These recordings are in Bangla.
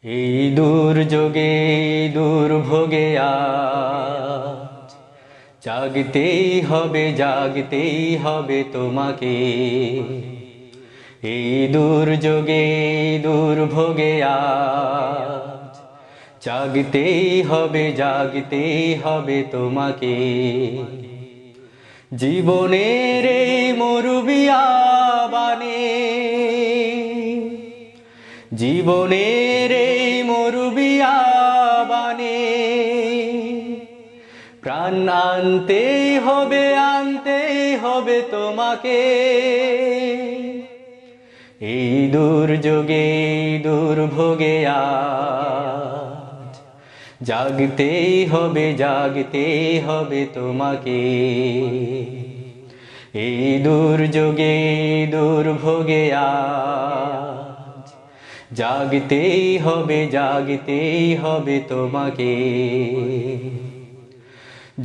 এই দুর্যোগে দুর্ভোগে আজ জাগতেই হবে তোমাকে। এই দুর্যোগে দুর্ভোগে আজ জাগতেই হবে তোমাকে। জীবনের এই মরুবিয়াবানে, জীবনের এই মরুবিয়াবানে প্রাণ আনতেই হবে তোমাকে। এই দুর্যোগে দুর্ভোগে আজ জাগতেই হবে তোমাকে। এই দুর্যোগে দুর্ভোগে আজ জাগতেই হবে তোমাকে।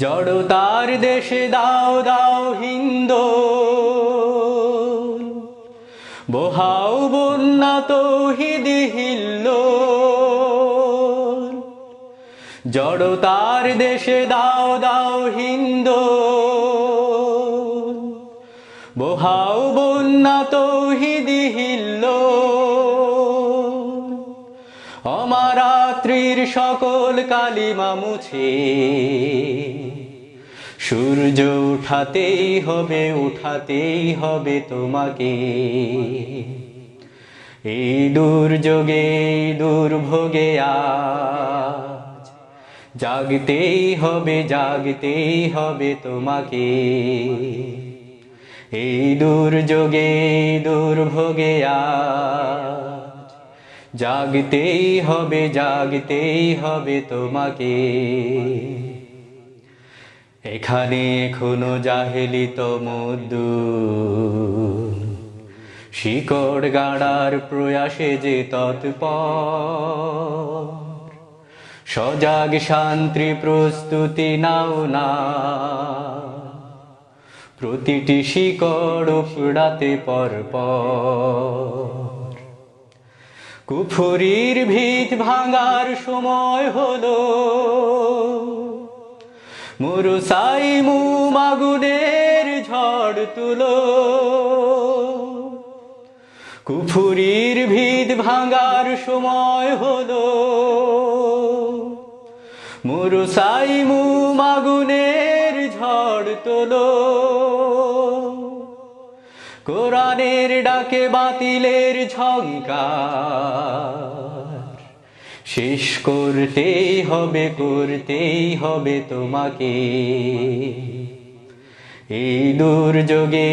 জড়তার দেশে দাও দাও হিন্দোল, বহাও বন্যা তৌহিদি হিল্লোল। জড়তার দেশে দাও দাও হিন্দোল, বহাও বন্যা তৌহিদি হিল্লোল। অমারাত্রির সকল কালিমা মুছে সূর্য উঠাতেই হবে তোমাকে। এই দুর্যোগে দুর্ভোগে আজ জাগতেই হবে তোমাকে। এই দুর্যোগে দুর্ভোগে আজ জাগতেই হবে তোমাকে। এখানে এখনো জাহেলি তমদ্দুন শিকড় গাড়ার প্রয়াসে যে তৎপর। সজাগ শান্তি প্রস্তুতি নাও না, প্রতিটি শিকড় উপড়াতে পরপর। কুফুরির ভিত ভাঙার সময় হলো, মুরুসাইমু আগুনের ঝড় তুলো। কুফুরির ভিত ভাঙার সময় হলো, মুরুসাইমু আগুনের ঝড় তোলো। কোরআনের ডাকে বাতিলের ঝংকার শেষ করতেই হবে তোমাকে। এই দুর্যোগে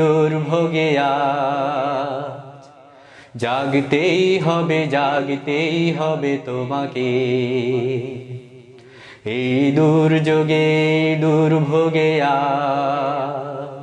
দুর্ভোগে আজ জাগতেই হবে তোমাকে। এই দুর্যোগে দুর্ভোগে আজ